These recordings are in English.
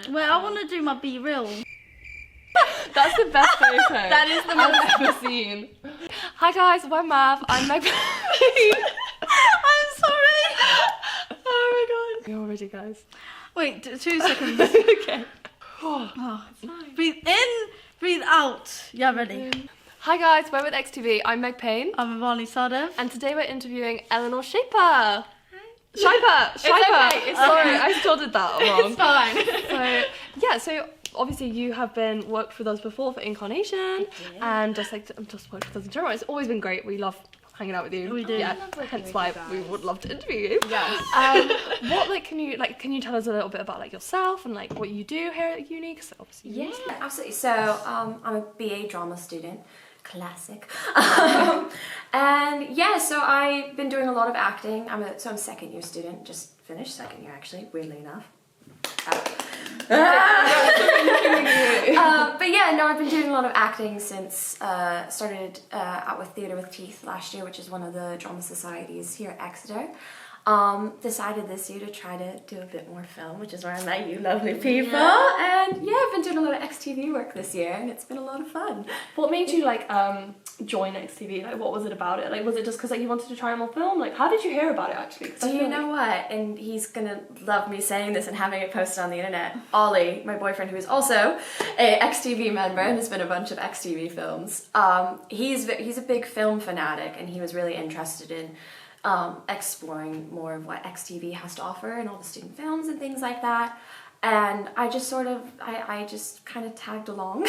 Wait, I want to do my Be Real. That's the best photo That is the most... I've ever seen. Hi guys, we're Mav. I'm Meg. I'm sorry. Oh my god. You're ready, guys. Wait, 2 seconds. Okay. Oh, breathe in, breathe out. Yeah, ready. Hi guys, we're with XTV. I'm Meg Payne. I'm Ivani Sadev. And today we're interviewing Eleanor Schaiper. Schaiper. Sorry, I still did that wrong. It's fine. So obviously you have been worked with us before for Incarnation, and just worked with us in general. It's always been great. We love hanging out with you. We do. Yeah, hence why we would love to interview you. Yes. Can you tell us a little bit about yourself and what you do here at uni? Because obviously Yeah, absolutely. So I'm a BA drama student. Classic. And yeah, so I've been doing a lot of acting. I'm a second year student, just finished second year actually, weirdly enough. But yeah, no, I've been doing a lot of acting since started out with Theatre with Teeth last year, which is one of the drama societies here at Exeter. Decided this year to try to do a bit more film, which is where I met you lovely people. Yeah. And yeah, I've been doing a lot of XTV work this year, and it's been a lot of fun. What made you join XTV? What was it about it? Was it just because you wanted to try more film? How did you hear about it actually? Do you know what? And he's gonna love me saying this and having it posted on the internet. Ollie, my boyfriend, who is also a XTV member and has been a bunch of XTV films. He's a big film fanatic, and he was really interested in exploring more of what XTV has to offer and all the student films and things like that. And I just I just kind of tagged along,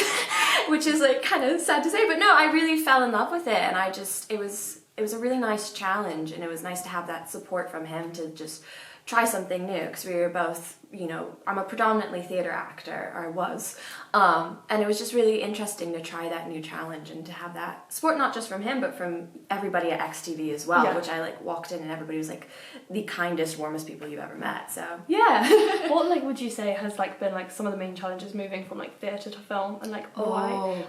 which is kind of sad to say, but no, I really fell in love with it, and it was a really nice challenge, and it was nice to have that support from him to just try something new, because we were both, I'm a predominantly theatre actor, or I was, and it was just really interesting to try that new challenge and to have that support, not just from him, but from everybody at XTV as well, which I walked in and everybody was the kindest, warmest people you've ever met, so yeah. What would you say has been some of the main challenges moving from theatre to film, and why?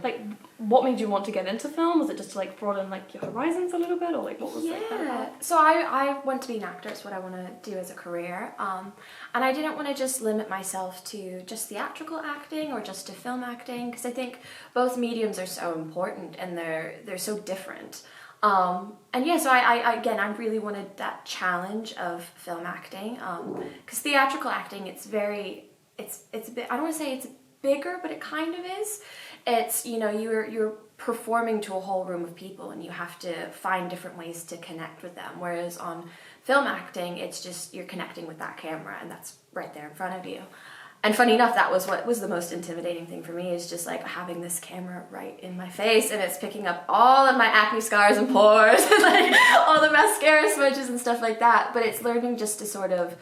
What made you want to get into film? Was it just to broaden your horizons a little bit, or what was that about? So I want to be an actor. It's what I want to do as a career, and I didn't want to just limit myself to just theatrical acting or just to film acting, because I think both mediums are so important and they're so different. And yeah, so I really wanted that challenge of film acting, because theatrical acting, it's a bit, I don't want to say it's bigger, but it kind of is. It's, you're performing to a whole room of people, and you have to find different ways to connect with them, whereas on film acting, it's just you're connecting with that camera, and that's right there in front of you. And funny enough, that was what was the most intimidating thing for me, is just having this camera right in my face, and it's picking up all of my acne scars and pores and all the mascara smudges and stuff like that. But it's learning just to sort of,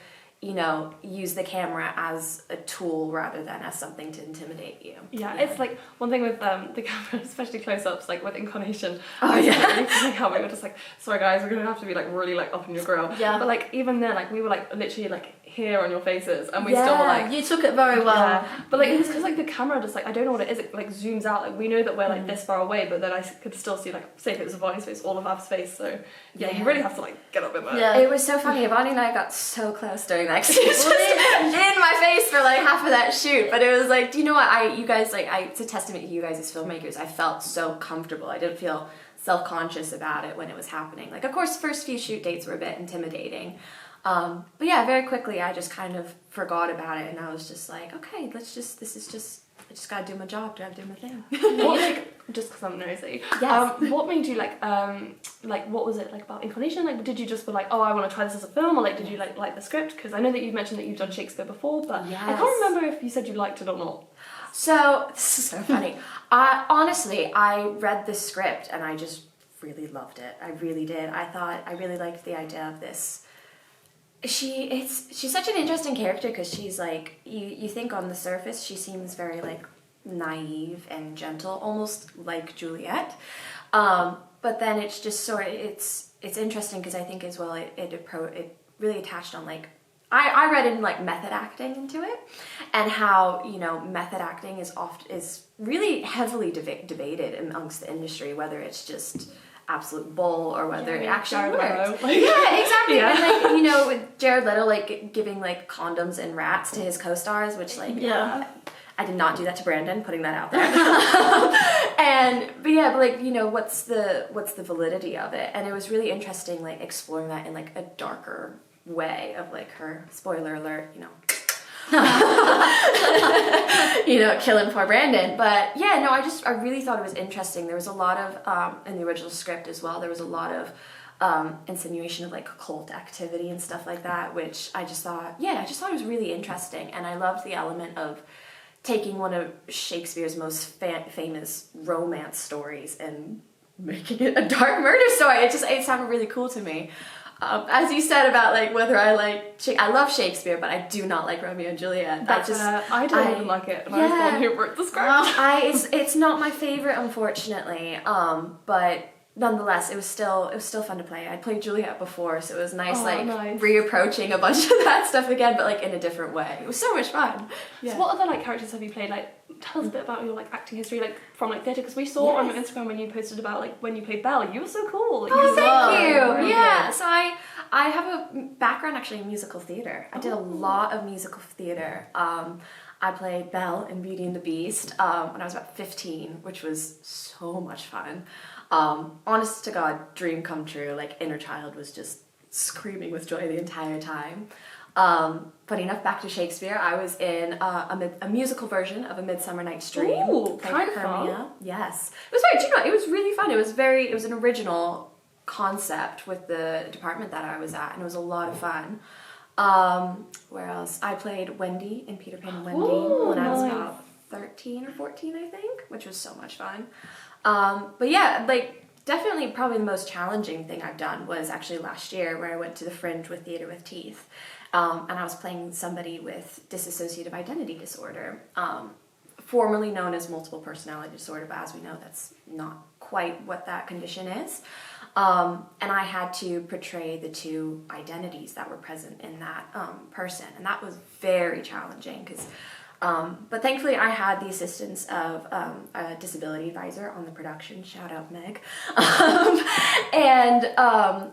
use the camera as a tool rather than as something to intimidate you. Yeah, it's one thing with the camera, especially close-ups, with Incarnation. Oh yeah. How we were just sorry guys, we're gonna have to be really up in your grill. Yeah. But even then, we were literally here on your faces, and we still were you took it very well. Yeah. But it was because the camera just I don't know what it is. It zooms out. We know that we're this far away, but then I could still see say if it was Ivani's face, all of our face. So yeah, you really have to get up in there. Yeah. It was so funny. Ivani and I got so close during that. She was just in my face for half of that shoot. But it was do you know what? You guys it's a testament to you guys as filmmakers. I felt so comfortable. I didn't feel self-conscious about it when it was happening. Of course, first few shoot dates were a bit intimidating. But yeah, very quickly I just kind of forgot about it, and I was just okay, I just gotta do my job, gotta do my thing. Just because I'm nosy. Yes. What made you what was it about Incarnation? Did you just be oh, I want to try this as a film, or did you like the script? Because I know that you've mentioned that you've done Shakespeare before, but yes. I can't remember if you said you liked it or not. So this is so funny. Honestly, I read the script and I just really loved it. I really did. I really liked the idea of this. She's such an interesting character, because she's you think on the surface she seems very naive and gentle, almost like Juliet, but then it's just it's interesting, because I think as well it really attached on I read in method acting into it, and how method acting is really heavily debated amongst the industry, whether it's just absolute bull or whether it actually Jared worked. Leto. Yeah, exactly. Yeah. And like, you know, with Jared Leto like giving like condoms and rats to his co-stars, which like I did not do that to Brandon, putting that out there. But like, you know, what's the validity of it? And it was really interesting, like exploring that in like a darker way of like her, spoiler alert, you know, you know, killing poor Brandon. But yeah, no, I really thought it was interesting. There was a lot of, in the original script as well, there was a lot of insinuation of like cult activity and stuff like that, which I just thought it was really interesting. And I loved the element of taking one of Shakespeare's most famous romance stories and making it a dark murder story. It sounded really cool to me. As you said about like whether I love Shakespeare, but I do not like Romeo and Juliet. I don't even like it, and I was the one who wrote the script. It's not my favorite, unfortunately. But nonetheless, it was still fun to play. I played Juliet before, so it was nice, reapproaching a bunch of that stuff again, but like in a different way. It was so much fun. Yeah. So what other like characters have you played? Like, tell us a bit about your like acting history, like from like theatre, because we saw on your Instagram when you posted about like when you played Belle. You were so cool. Like, thank you. Really Yeah. good. So I have a background actually in musical theatre. I did a lot of musical theatre. I played Belle in Beauty and the Beast when I was about 15, which was so much fun. Honest to God, dream come true. Like, inner child was just screaming with joy the entire time. Funny enough, back to Shakespeare, I was in a musical version of A Midsummer Night's Dream. Ooh, kind of fun. Yes. It was very, you know, it was really fun. It was an original concept with the department that I was at, and it was a lot of fun. Where else? I played Wendy in Peter Pan and Wendy when I was about 13 or 14, I think, which was so much fun. But yeah, like, definitely probably the most challenging thing I've done was actually last year, where I went to the Fringe with Theatre with Teeth. And I was playing somebody with dissociative identity disorder, formerly known as multiple personality disorder, but as we know, that's not quite what that condition is. And I had to portray the two identities that were present in that person, and that was very challenging because but thankfully I had the assistance of a disability advisor on the production, shout out Meg, and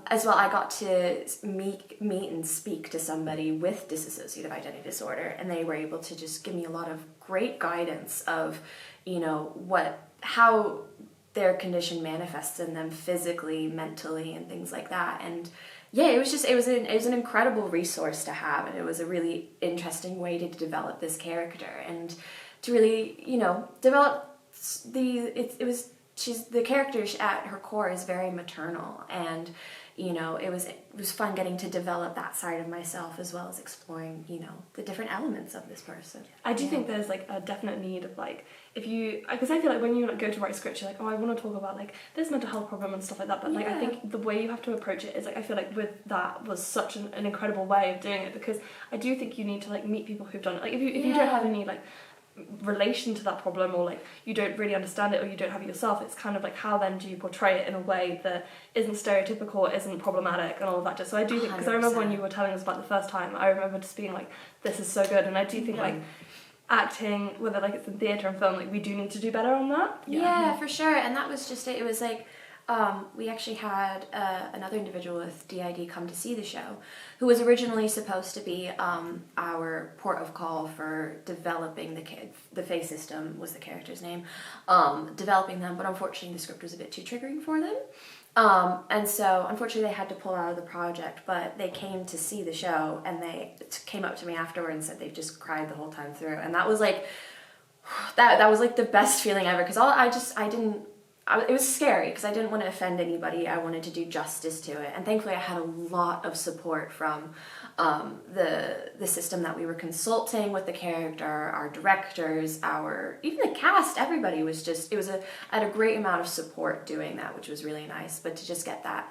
as well I got to meet and speak to somebody with dissociative identity disorder, and they were able to just give me a lot of great guidance of, you know, how their condition manifests in them physically, mentally, and things like that. And yeah, it was an incredible resource to have, and it was a really interesting way to develop this character and to really, you know, develop the character at her core is very maternal, and you know, it was fun getting to develop that side of myself as well as exploring, you know, the different elements of this person. I do think there's like a definite need of like, because I feel like when you like go to write scripts, you're like, oh, I want to talk about like this mental health problem and stuff like that, but like I think the way you have to approach it is like, I feel like with that was such an incredible way of doing it, because I do think you need to like meet people who've done it. Like if you don't have any like relation to that problem, or like you don't really understand it, or you don't have it yourself, it's kind of like, how then do you portray it in a way that isn't stereotypical, isn't problematic, and all of that. Just so I do think, because I remember when you were telling us about the first time, I remember just being like, this is so good, and I do think like acting, whether like it's in theatre and film, like we do need to do better on that. Yeah, for sure. And that was just it. It was like we actually had another individual with DID come to see the show, who was originally supposed to be our port of call for developing the face system was the character's name, developing them, but unfortunately the script was a bit too triggering for them. And so unfortunately they had to pull out of the project, but they came to see the show, and they came up to me afterward and said they've just cried the whole time through. And that was like, that was like the best feeling ever, because it was scary because I didn't want to offend anybody. I wanted to do justice to it, and thankfully I had a lot of support from the system that we were consulting with the character, our directors, even the cast. Everybody was just, I had a great amount of support doing that, which was really nice. But to just get that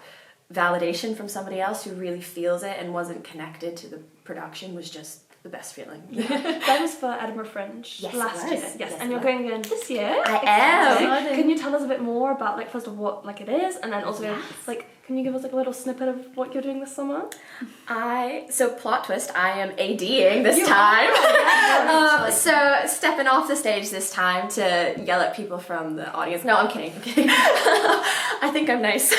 validation from somebody else who really feels it and wasn't connected to the production was just the best feeling. That was for Edinburgh Fringe last year. Yes, and you're going again this year. I am. Can you tell us a bit more about, like, first of all, what like it is, and then also like, can you give us like a little snippet of what you're doing this summer? So plot twist, I am ADing this time. So stepping off the stage this time to yell at people from the audience. No, I'm kidding. I think I'm nice. You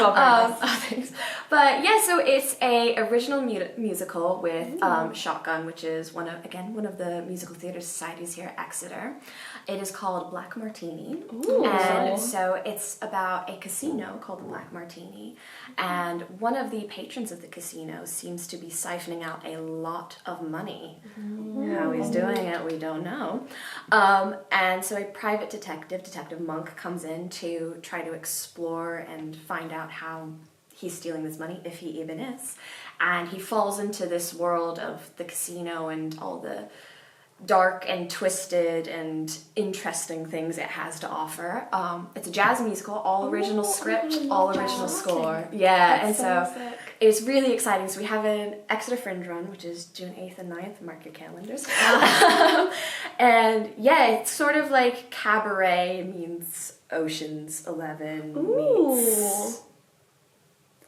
are very nice. Oh, thanks. But yeah, so it's a original musical with Shotgun, which is one of the musical theatre societies here at Exeter. It is called Black Martini. Ooh. And so it's about a casino called the Black Martini. And one of the patrons of the casino seems to be siphoning out a lot of money. How he's doing it, we don't know. And so a private detective, Detective Monk, comes in to try to explore and find out how he's stealing this money, if he even is. And he falls into this world of the casino and all the dark and twisted and interesting things it has to offer. It's a jazz musical, all original script, all original score. Yeah, That's and so sick. it's really exciting. So we have an Exeter Fringe run, which is June 8th and 9th. Mark your calendars. And yeah, it's sort of like cabaret means Ocean's 11 meets...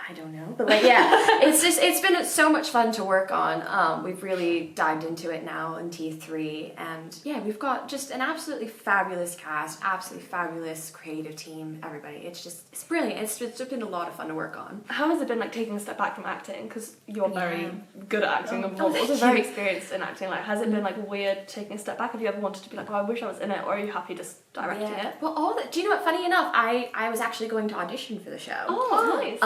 I don't know, but like, yeah, it's been so much fun to work on. We've really dived into it now in T3, and yeah, we've got just an absolutely fabulous cast, absolutely fabulous creative team, everybody. It's brilliant. It's just been a lot of fun to work on. How has it been like taking a step back from acting? Because you're very Yeah. good at acting and you're also very experienced in acting. Like, has it been like weird taking a step back? Have you ever wanted to be like, oh, I wish I was in it, or are you happy just directing it? Well, do you know what? Funny enough, I was actually going to audition for the show. Oh, nice.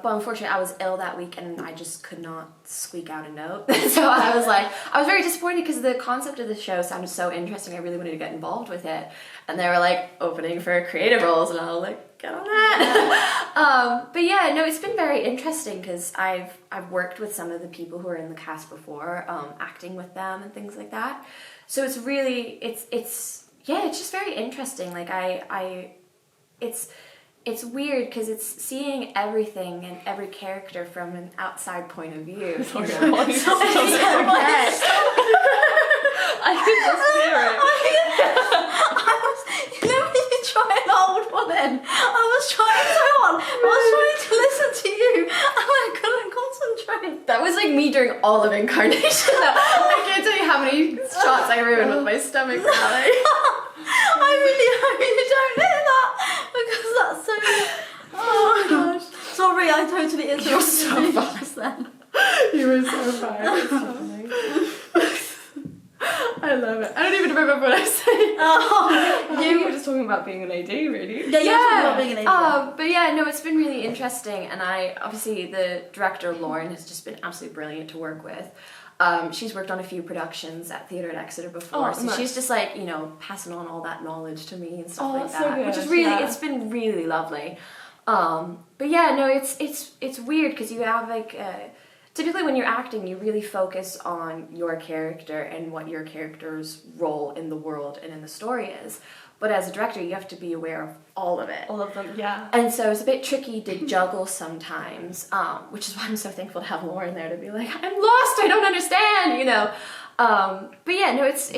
But unfortunately, I was ill that week and I just could not squeak out a note. So I was very disappointed because the concept of the show sounded so interesting. I really wanted to get involved with it. And they were like opening for creative roles, and I was like, get on that. But yeah, no, it's been very interesting because I've worked with some of the people who are in the cast before, acting with them and things like that. So it's really, it's just very interesting. Like it's weird because it's seeing everything and every character from an outside point of view. Sorry, I can just hear it. You know when you try an old one in? I was trying so hard. I was trying to listen to you and I couldn't concentrate. That was like me during all of Incarnation. I can't tell you how many shots I ruined with my stomach growling. I really hope you don't hear that because that's so... Oh my gosh. Sorry, I totally interrupted You're so you fine. just then. You were so fine. I love it. I don't even remember what I was saying. You were just talking about being an AD, really. Yeah, you're talking about being an idiot. But yeah, no, it's been really interesting, and obviously the director Lauren has just been absolutely brilliant to work with. She's worked on a few productions at Theatre at Exeter before, so nice. she's just like, passing on all that knowledge to me and stuff like that's so that, good, which is really, yeah. it's been really lovely. But yeah, no, it's weird because you have like, typically when you're acting, you really focus on your character and what your character's role in the world and in the story is. But as a director, you have to be aware of all of it. All of them, yeah. And so it's a bit tricky to juggle sometimes, which is why I'm so thankful to have Lauren there to be like, I'm lost, I don't understand, But yeah, no, it's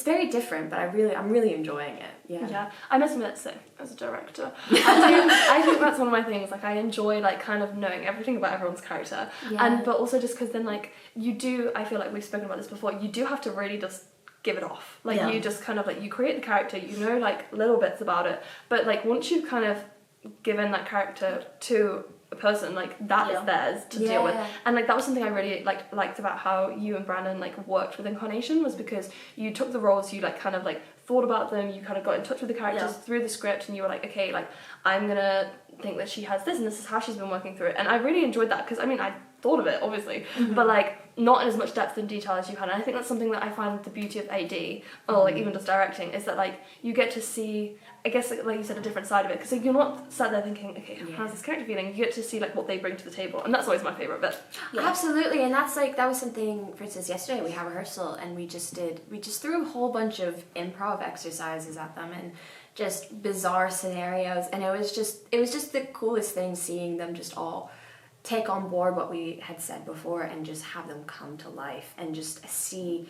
very different, but I'm really enjoying it. Yeah, I must admit, so as a director, I think that's one of my things. Like, I enjoy like kind of knowing everything about everyone's character, but also just because then like you do, I feel like we've spoken about this before. You do have to really just give it off. Like you just kind of like you create the character, like little bits about it, but like once you've kind of given that character to a person, like that is theirs to deal with. And like that was something I really liked about how you and Brandon like worked with Incarnation, was because you took the roles, you like kind of like thought about them, you kind of got in touch with the characters through the script, and you were like, okay, like I'm gonna think that she has this and this is how she's been working through it. And I really enjoyed that because I mean I thought of it obviously, but like not in as much depth and detail as you had. And I think that's something that I find the beauty of AD, or like even just directing, is that like you get to see, I guess like you said, a different side of it, because like, you're not sat there thinking, okay, how's this character feeling? You get to see like what they bring to the table, and that's always my favourite bit. Absolutely, and that's like, that was something, for instance, yesterday we had rehearsal and we just threw a whole bunch of improv exercises at them and just bizarre scenarios, and it was just the coolest thing seeing them just all take on board what we had said before and just have them come to life and just see.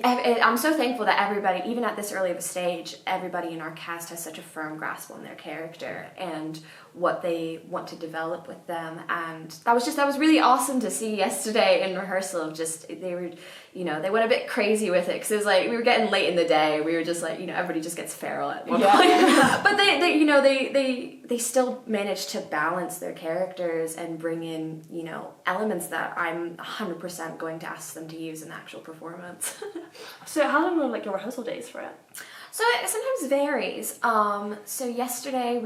I'm so thankful that everybody, even at this early of a stage, everybody in our cast has such a firm grasp on their character and what they want to develop with them. And that was really awesome to see yesterday in rehearsal. Of just, they were, you know, they went a bit crazy with it, because it was like we were getting late in the day. We were just like, you know, everybody just gets feral at one point. But they you know, they still managed to balance their characters and bring in, you know, elements that I'm 100% going to ask them to use in actual performance. So how long were like your rehearsal days for it? So it sometimes varies. So yesterday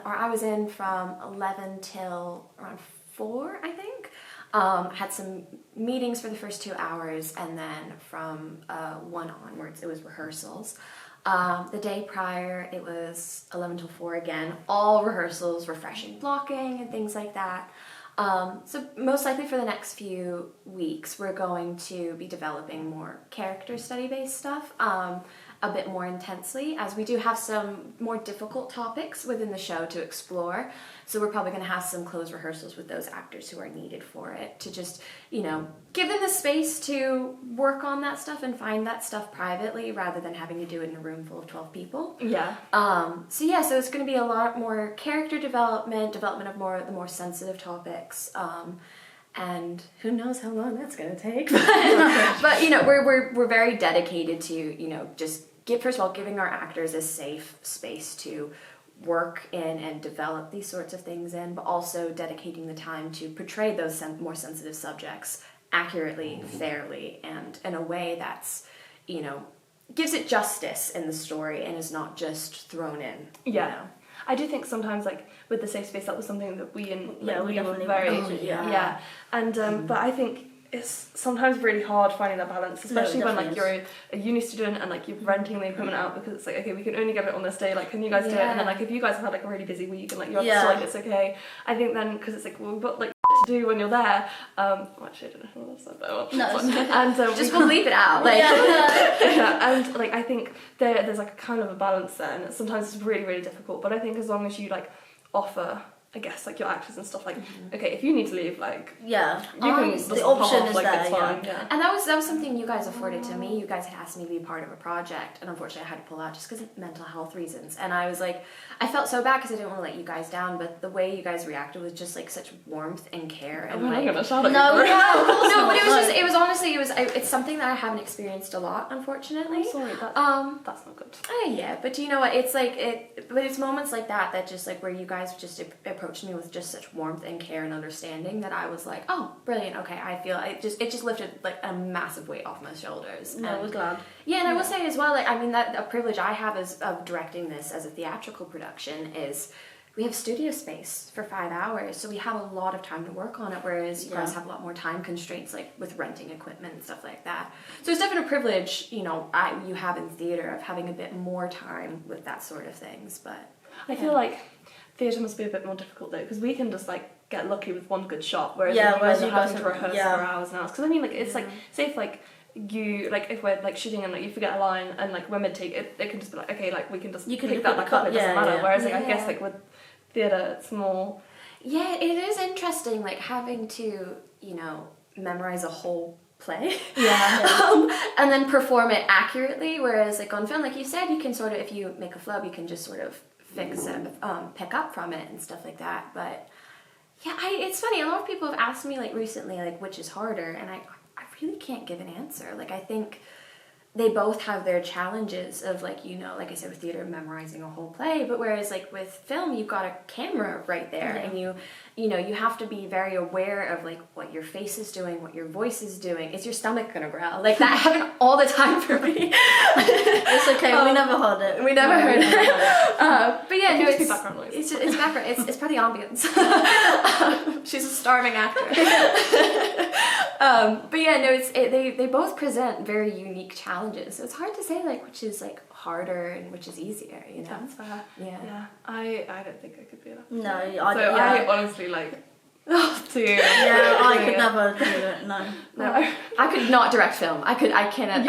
I was in from 11 till around 4, I think. Had some meetings for the first 2 hours, and then from 1 onwards it was rehearsals. The day prior it was 11 till 4 again, all rehearsals, refreshing blocking and things like that. So most likely for the next few weeks we're going to be developing more character study based stuff a bit more intensely, as we do have some more difficult topics within the show to explore. So we're probably going to have some closed rehearsals with those actors who are needed for it, to just, you know, give them the space to work on that stuff and find that stuff privately, rather than having to do it in a room full of 12 people. Yeah. So it's going to be a lot more character development of the more sensitive topics. And who knows how long that's going to take. But you know, we're very dedicated to, you know, just first of all, giving our actors a safe space to work in and develop these sorts of things in, but also dedicating the time to portray those more sensitive subjects accurately, fairly, and in a way that's, you know, gives it justice in the story and is not just thrown in. Yeah. You know? I do think sometimes, like, with the safe space, that was something that we we were very... yeah. And, but I think it's sometimes really hard finding that balance, especially when, like, you're a uni student and, like, you're renting the equipment out, because it's like, okay, we can only get it on this day, like, can you guys do it? And then, like, if you guys have had, like, a really busy week and, like, you're still, like, it's okay. I think then, because it's like, well, we've got, like, to do when you're there. Actually, I don't know what I said that. No, and just we'll leave it out. Like, and like I think there's like a kind of a balance there, and sometimes it's really, really difficult. But I think as long as you like offer, I guess, like your actors and stuff, like, okay, if you need to leave, like, you can just the pop option off, is like, there. it's fine. Yeah. And that was something you guys afforded to me. You guys had asked me to be part of a project, and unfortunately I had to pull out just because of mental health reasons. And I was like, I felt so bad because I didn't want to let you guys down, but the way you guys reacted was just like such warmth and care. And like, I'm gonna shout at you. no, but it's something that I haven't experienced a lot, unfortunately. I'm sorry, that's not good. Yeah, but you know what? It's like but it's moments like that just like where you guys just approached me with just such warmth and care and understanding that I was like, oh, brilliant. Okay, I feel it just lifted like a massive weight off my shoulders. No, I was glad. Yeah, and I will say as well, like, I mean, that a privilege I have of directing this as a theatrical production is we have studio space for 5 hours, so we have a lot of time to work on it, whereas you guys have a lot more time constraints, like with renting equipment and stuff like that. So it's definitely a privilege, you know, you have in theatre of having a bit more time with that sort of things, but... I feel like theatre must be a bit more difficult though, because we can just like get lucky with one good shot, whereas you guys are having to rehearse for hours and hours. Because I mean, like, it's like, say if like you, like, if we're like shooting and like you forget a line and like we're mid-take, it can just be like, okay, like we can just pick that back up, it doesn't matter. Whereas like I guess like with theatre it's more... Yeah, it is interesting, like having to, you know, memorize a whole play and then perform it accurately, whereas like on film, like you said, you can sort of, if you make a flub, you can just sort of fix it, pick up from it and stuff like that. But yeah, it's funny, a lot of people have asked me like recently, like, which is harder, and I really can't give an answer. Like, I think they both have their challenges of, like, you know, like I said, with theatre, memorizing a whole play, but whereas like with film, you've got a camera right there, and you know, you have to be very aware of like what your face is doing, what your voice is doing. Is your stomach gonna growl? Like, that happened all the time for me. It's okay, we never heard it. We never heard it. But yeah, no, it's background noise. It's background. It's part of the ambience. She's a starving actor. But yeah, no, they both present very unique challenges. So it's hard to say like which is like harder and which is easier. You know. That's fair. Yeah. I don't think I could do that. No, I honestly like. I could never do it. No. I could not direct film. I cannot.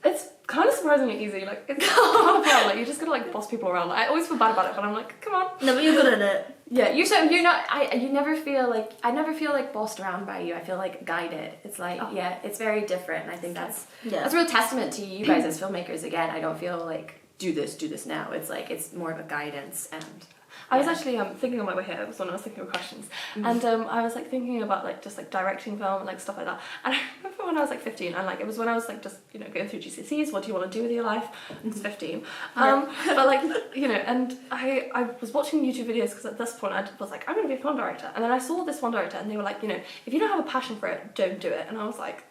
It's kind of surprisingly easy. Like, it's not hard. Like, you just gotta like boss people around. Like, I always feel bad about it, but I'm like, come on. No, but you're good at it. Yeah, you're not. You never feel like, I never feel like bossed around by you. I feel like guided. It's like it's very different. And I think that's a real testament to you guys as filmmakers. Again, I don't feel like do this now. It's like it's more of a guidance and. I was actually thinking on my way here, it was when I was thinking of questions, and I was like thinking about like just like directing film and like stuff like that. And I remember when I was like 15, and like it was when I was like just going through GCSEs. What do you want to do with your life? It's 15. But like and I was watching YouTube videos because at this point I was like, I'm going to be a film director, and then I saw this one director, and they were like, if you don't have a passion for it, don't do it. And I was like,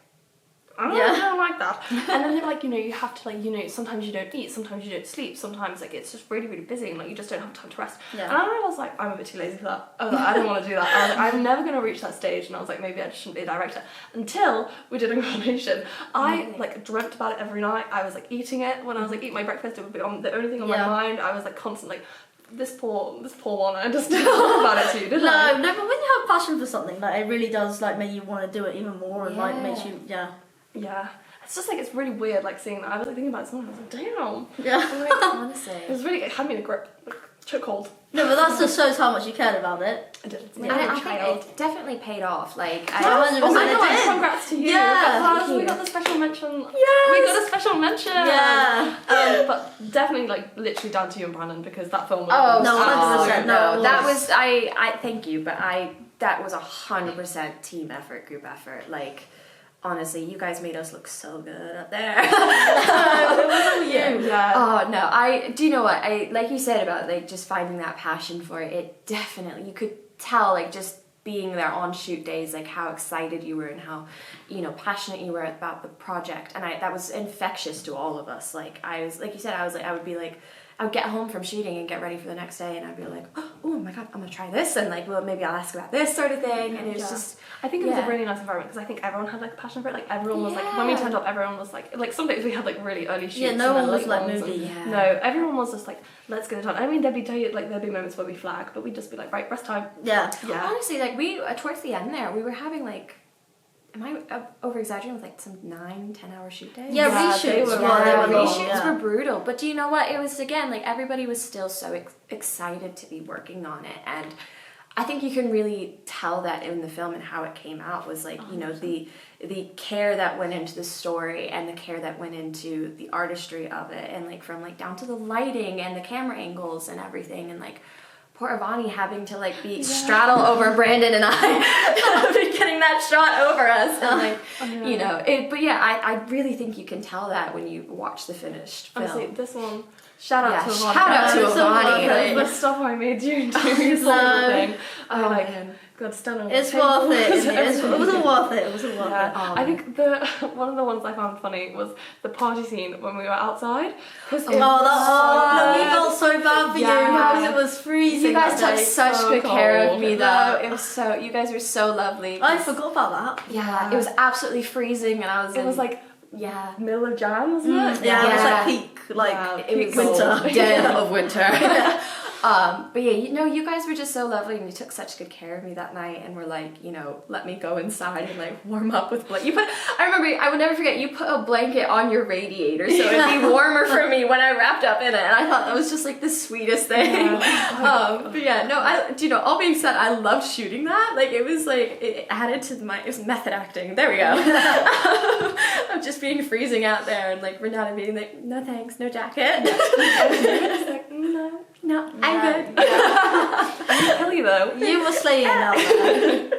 I don't like that. And then they're like, you have to like, sometimes you don't eat, sometimes you don't sleep, sometimes like it's just really, really busy and like you just don't have time to rest. Yeah. And I was like, I'm a bit too lazy for that. I was like, I don't want to do that. I was like, I'm never going to reach that stage. And I was like, maybe I just shouldn't be a director. Until we did Incarnation. I like dreamt about it every night. I was like eating it. When I was like eating my breakfast, it would be the only thing on my mind. I was like constantly like, this poor one, I just didn't talk about it to you, didn't I? No, but when you have passion for something, like it really does like make you want to do it even more and like makes you, Yeah. It's just like, it's really weird, like seeing that. I was like thinking about it somewhere, I was like, damn. Yeah. Like, honestly. It had me in a grip, like, choke hold. No, but that just shows how much you cared about it. I did. And I think it definitely paid off. Like, oh my god, congrats to you. Yeah. We got the special mention. Yes. We got a special mention. Yeah. But definitely, like, literally down to you and Brandon, because that film was... Oh, no, 100%. No, that was, I thank you, but that was 100% team effort, group effort. Like, honestly, you guys made us look so good up there. It was all you. Yeah. Oh no, do you know what? Like you said about like just finding that passion for it. It definitely, you could tell like just being there on shoot days, like how excited you were and how passionate you were about the project, and that was infectious to all of us. Like I was, like you said, I would be like, I would get home from shooting and get ready for the next day, and I'd be like, oh my god, I'm gonna try this, and like, well, maybe I'll ask about this sort of thing. And it was just, I think it was a really nice environment because I think everyone had like a passion for it. Like everyone was like, when we turned up, everyone was like some days we had like really early shoots. Yeah, no one was like moody. No, everyone was just like, let's get it done. I mean, there'd be moments where we flag, but we'd just be like, right, rest time. Yeah. Honestly, like we towards the end there, we were having like, am I over exaggerating with like some 9-10 hour shoot days? Yeah, reshoots. Reshoots were brutal. But do you know what? It was again like everybody was still so excited to be working on it, and I think you can really tell that in the film and how it came out was like the care that went into the story and the care that went into the artistry of it, and like from like down to the lighting and the camera angles and everything, and like poor Ivani having to like be straddle over Brandon and I getting that shot over us, and like but yeah, I really think you can tell that when you watch the finished film. Honestly, this one, shout out to Ivani. Shout out to Ivani. The stuff I made you do this whole thing. God, stand it's worth it. It was all worth it. It was all worth it. I think one of the ones I found funny was the party scene when we were outside. We felt so bad for you because it was freezing. You guys took such good care of me, though. It was so. You guys were so lovely. I forgot about that. Yeah, it was absolutely freezing, and I was. It was like middle of Jan, wasn't it? Yeah, it was like peak, it was winter. Dead of winter. But yeah, you guys were just so lovely, and you took such good care of me that night, and were like, let me go inside and like warm up with blanket. I remember, I would never forget, you put a blanket on your radiator so it'd be warmer for me when I wrapped up in it, and I thought that was just like the sweetest thing. But yeah, no, all being said, I loved shooting that. Like it was like, it added to it was method acting. There we go. Of just being freezing out there, and like Renata being like, no thanks, no jacket. No, I'm good. I'm Ellie though. You were slaying out there.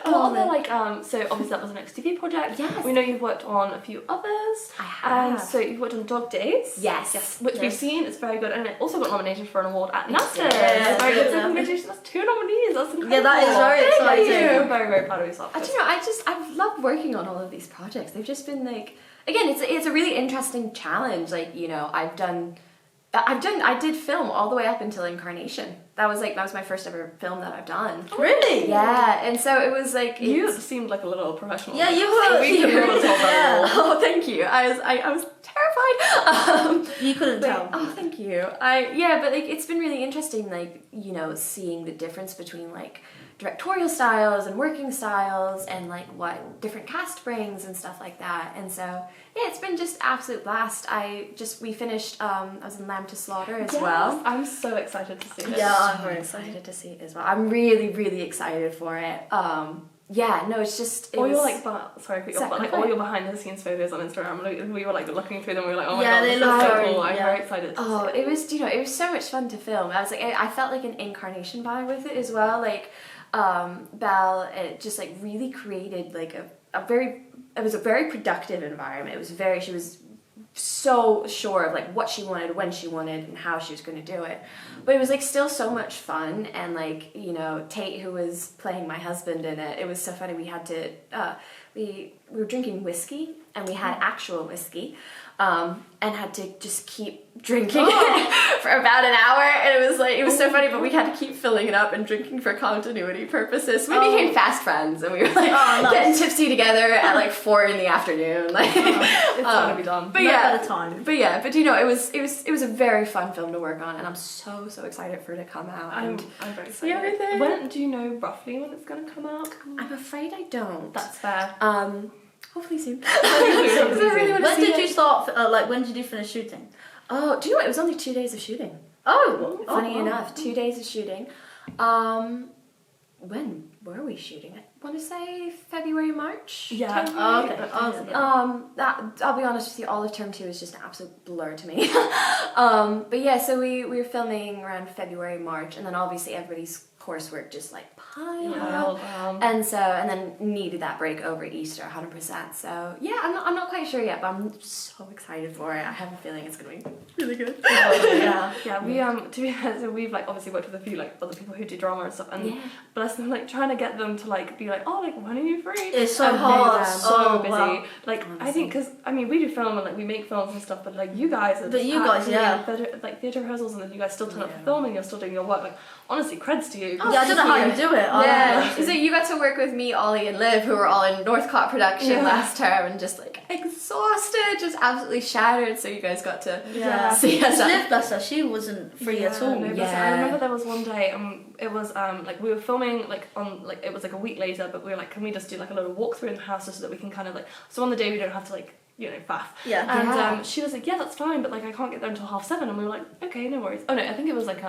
What other so obviously that was an XTV project. Yes. We know you've worked on a few others. I have. So you've worked on Dog Days. Yes. Which we've seen. It's very good, and it also got nominated for an award at NASDAQ. Yeah, very good. So congratulations. That's 2 nominees. That's incredible. Yeah, that is very exciting. I'm very, very proud of yourself. I've loved working on all of these projects. They've just been like, again, it's a really interesting challenge. Like, I did film all the way up until Incarnation. That was my first ever film that I've done. Really? Yeah, and so it was like you seemed like a little professional. Yeah, you were. Yeah. Oh, thank you. I was terrified. You couldn't tell. Oh, thank you. But like it's been really interesting, like seeing the difference between like directorial styles and working styles, and like what different cast brings and stuff like that. And so yeah, it's been just absolute blast. We finished I was in Lamb to Slaughter as well. I'm so excited to see it. Yeah, I'm very excited to see it as well. I'm really, really excited for it. yeah, no, it's just... All your like, sorry, I cut you off, but like all Exactly. your behind the scenes photos on Instagram, like, we were like looking through them, we were like, oh my Yeah, god, they this look is so very- cool. I'm yeah. very excited to Oh, see it. it was, it was so much fun to film. I was like, I felt like an Incarnation vibe with it as well. Like, Belle, it just like really created like it was a very productive environment. It was she was so sure of like what she wanted, when she wanted, and how she was going to do it. But it was like still so much fun, and like, you know, Tate, who was playing my husband in it, it was so funny. We had to we were drinking whiskey, and we had actual whiskey, and had to just keep drinking it for about an hour, and it was so funny, but we had to keep filling it up and drinking for continuity purposes. We became fast friends, and we were like getting tipsy together at like 4 in the afternoon. Like, It's gonna be done. but No yeah, better time. but you know, it was a very fun film to work on, and I'm so excited for it to come out. I'm And very see excited. everything. When do you know roughly when it's gonna come out? I'm afraid I don't. That's fair. Hopefully soon. Because I really want to When see did it. you start, like, when did you finish shooting? Oh, do you know what? It was only 2 days of shooting. Oh, Funny wow. enough, 2 days of shooting. When were we shooting? I want to say February, March. Yeah. Oh, okay. Oh, That, I'll be honest with you, all of term 2 is just an absolute blur to me. But yeah, so we were filming around February, March, and then obviously everybody's coursework just like piled up. And then needed that break over Easter 100%. So yeah, I'm not quite sure yet, but I'm so excited for it. I have a feeling it's gonna be really good. Yeah, we to be honest, so we've like obviously worked with a few like other people who do drama and stuff, and bless them, like trying to get them to like be like, oh, like when are you free? It's so And hard. they're so Oh, busy. wow. Like Honestly. I think because I mean we do film and like we make films and stuff, but like you guys are But just you guys, actually yeah. in theatre rehearsals, and then you guys still turn up for filming, you're still doing your work. Like honestly, creds to you. 'cause Yeah, I don't know how you do it. Yeah, so you got to work with me, Ollie, and Liv, who were all in Northcott production last term, and just like exhausted, just absolutely shattered. So you guys got to see us. Liv, bless her, she wasn't free at all. No, but I remember there was one day, it was like we were filming like on like it was like a week later, but we were like, can we just do like a little walkthrough in the house just so that we can kind of like, so on the day we don't have to like, you know, faff. Yeah. And she was like, yeah, that's fine, but like I can't get there until 7:30, and we were like, okay, no worries. Oh no, I think it was like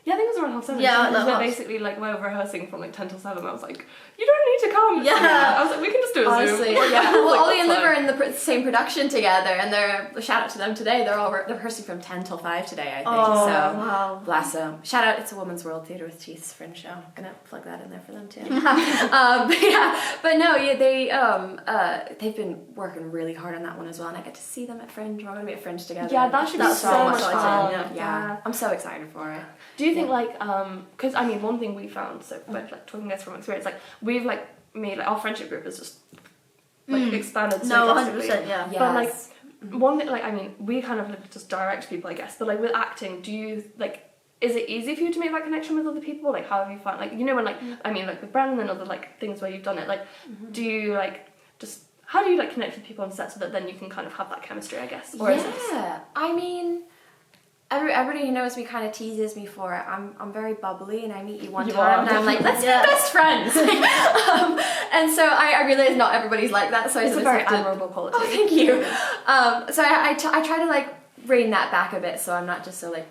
yeah, I think it was around 7:30. Yeah, because like we're basically like we're rehearsing from like 10 till 7. I was like, you don't need to come. Yeah. I was like, we can just do a Honestly, Zoom. yeah. Well, Like, Ollie and that's Liv are fine. in the same production together, and they're shout out to them today. They're rehearsing from 10 till 5 today, I think. Oh, so wow. bless them. Shout out, it's a Women's World Theatre with Teeth's Fringe show. I'm gonna plug that in there for them too. But no, they've been working really hard on that one as well, and I get to see them at Fringe. We're gonna be at Fringe together. Yeah, that should be That's so so much exciting, fun. Yeah, I'm so excited for it. Do you think like because I mean one thing we found, so like talking this from experience, like we've like made like our friendship group has just like expanded so No, drastically. 100%, yeah. But like one thing, like I mean we kind of like, just direct people, I guess, but like with acting, do you like, is it easy for you to make that connection with other people? Like how have you found, like, you know, when like I mean like with Brandon and other like things where you've done it, like do you like just, how do you like connect with people on set so that then you can kind of have that chemistry, I guess? Or is it just, I mean, everybody who knows me kind of teases me for it. I'm very bubbly, and I meet you one You time, are, and I'm like, let's yeah. be best friends. And so I realize not everybody's like that. So I it's a just very have to- admirable quality. Oh, thank you. So I try to like rein that back a bit, so I'm not just so like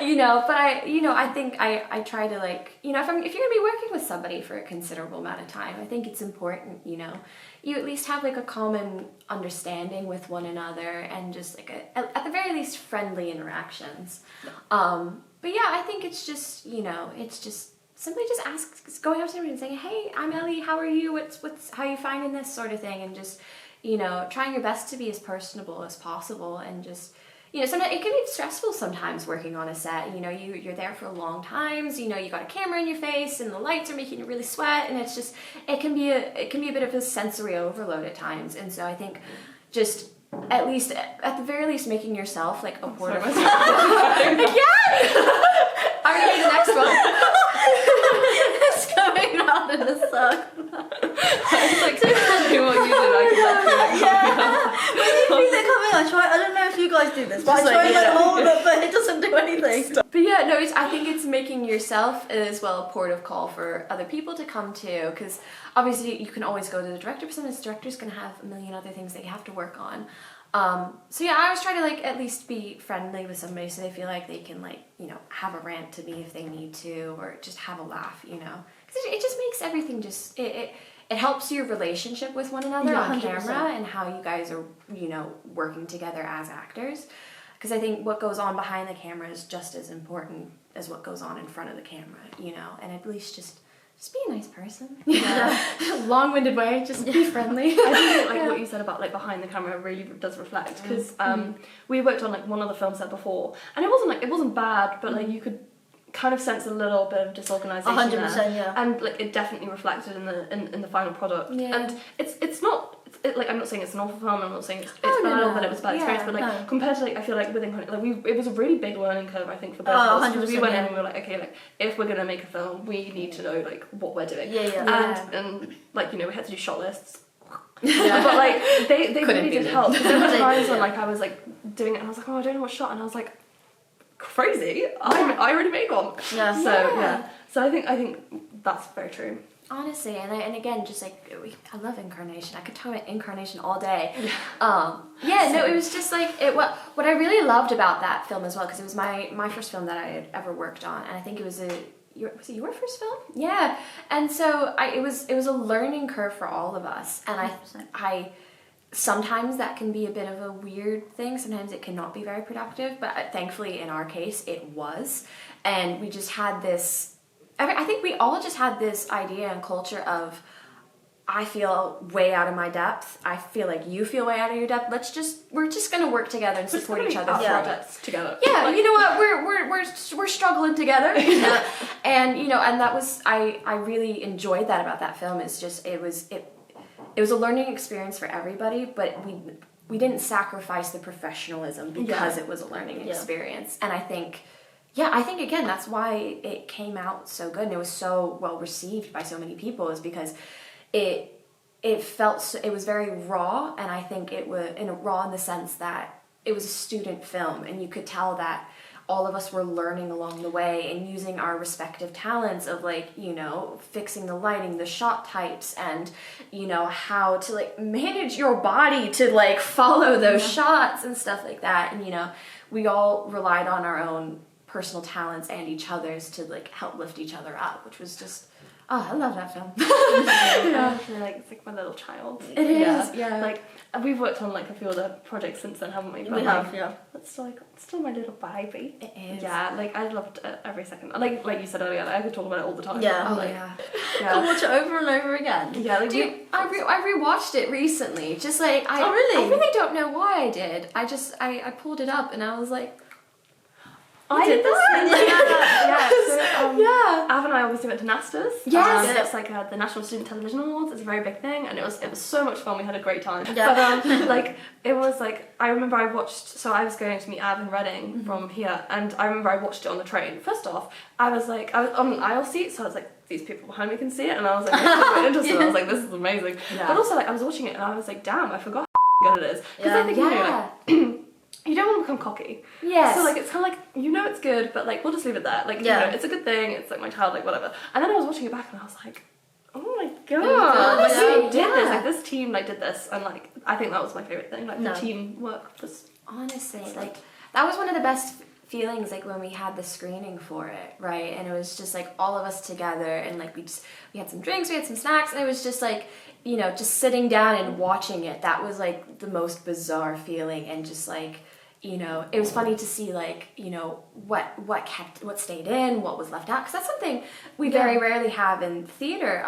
you know. But I think I try to like, you know, if you're gonna be working with somebody for a considerable amount of time, I think it's important, you know, you at least have like a common understanding with one another, and just like at the very least friendly interactions. But yeah, I think it's just, you know, it's just simply just going up to somebody and saying, hey, I'm Ellie, how are you, what's how you finding this, sort of thing, and just, you know, trying your best to be as personable as possible, and just, you know, sometimes it can be stressful sometimes working on a set. You know, you're there for long times. You know, you got a camera in your face, and the lights are making you really sweat, and it's just, it can be a bit of a sensory overload at times. And so I think just at the very least making yourself like a port of again. I'm gonna be the next one. It's going round in a circle. It's like do what you did, I can When you feel it coming, I don't know if you guys do this, but I try and like hold it, but it doesn't do anything. But yeah, no, I think it's making yourself as well a port of call for other people to come to, because obviously you can always go to the director, but sometimes the director's going to have a million other things that you have to work on. So yeah, I always try to like at least be friendly with somebody, so they feel like they can like, you know, have a rant to me if they need to, or just have a laugh, you know, because it just makes everything just it helps your relationship with one another on 100%. camera and how you guys are, you know, working together as actors. Because I think what goes on behind the camera is just as important as what goes on in front of the camera, you know, and at least just be a nice person. Yeah. Long-winded way, just be friendly. I think like what you said about like behind the camera really does reflect, because we worked on like one other film set before, and it wasn't bad, but like you could kind of sense a little bit of disorganization 100%, there. yeah. And like it definitely reflected in the final product. Yeah. And it's not like, I'm not saying it's an awful film, I'm not saying it's Oh, bad no, or that it was a bad yeah, experience, but like no. compared to like, I feel like with Incarnation, like it was a really big learning curve, I think, for both Oh, of us, because we 100%, went in yeah. and we were like, okay, like if we're gonna make a film, we need to know like what we're doing. Yeah. And like, you know, we had to do shot lists. Yeah. But like they Couldn't really be did me. help. 'Cause there were They times did, when yeah. like I was like doing it and I was like, oh, I don't know what shot, and I was like, crazy, I already made one. Yeah. So Yeah. yeah. So I think that's very true. Honestly, and again, just like I love Incarnation. I could talk about Incarnation all day. No, it was just like what I really loved about that film as well, because it was my first film that I had ever worked on, and I think it was was it your first film? Yeah, and so it was a learning curve for all of us, and 100%. I sometimes that can be a bit of a weird thing. Sometimes it cannot be very productive, but thankfully in our case it was, and we just had this. I think we all just had this idea and culture of, I feel way out of my depth. I feel like you feel way out of your depth. We're just gonna work together and support each other. Yeah. Projects together. Yeah, Like, you know what? We're struggling together, and you know, and that was I really enjoyed that about that film. Is just it was a learning experience for everybody, but we didn't sacrifice the professionalism because it was a learning experience, and I think again that's why it came out so good and it was so well received by so many people, is because it was very raw, and I think it was raw in the sense that it was a student film, and you could tell that all of us were learning along the way and using our respective talents of like, you know, fixing the lighting, the shot types, and you know how to like manage your body to like follow those shots and stuff like that, and you know we all relied on our own personal talents and each other's to like help lift each other up, which was just I love that film. I feel like it's like my little child. It is, yeah. Like we've worked on like a few other projects since then, haven't we? But We like, have, yeah. It's still my little baby. It is. Yeah, like I loved every second. Like you said earlier, like, I could talk about it all the time. Yeah. Oh Like, yeah. I'll watch it over and over again. Yeah, like Dude, I rewatched it recently. Just like I really? really don't know why I did. I pulled it up and I was like, I did this thing. Yeah. So, yeah. Av and I obviously went to NASTA's. Yes. It's like the National Student Television Awards. It's a very big thing, and it was so much fun. We had a great time. Yeah. But like it was like I remember I watched. So I was going to meet Av in Reading from here, and I remember I watched it on the train. First off, I was on an aisle seat, so I was like, these people behind me can see it, and I was like really interested. I was like, this is amazing. Yeah. But also like I was watching it, and I was like, damn, I forgot how good it is, because I think you know, like. You don't want to become cocky. Yes. So like it's kind of like, you know, it's good, but like we'll just leave it there. Like Yeah. you know, it's a good thing. It's like my child, like whatever. And then I was watching it back and I was like, oh my god, Honestly, like, who did yeah. this? Like this team like did this, and like I think that was my favorite thing. Like No. the teamwork was Honestly, like that was one of the best feelings, like when we had the screening for it, right? And it was just like all of us together, and like we had some drinks, we had some snacks, and it was just like, you know, just sitting down and watching it. That was like the most bizarre feeling, and just like, you know, it was funny to see like, you know, what stayed in, what was left out, because that's something we very rarely have in theater.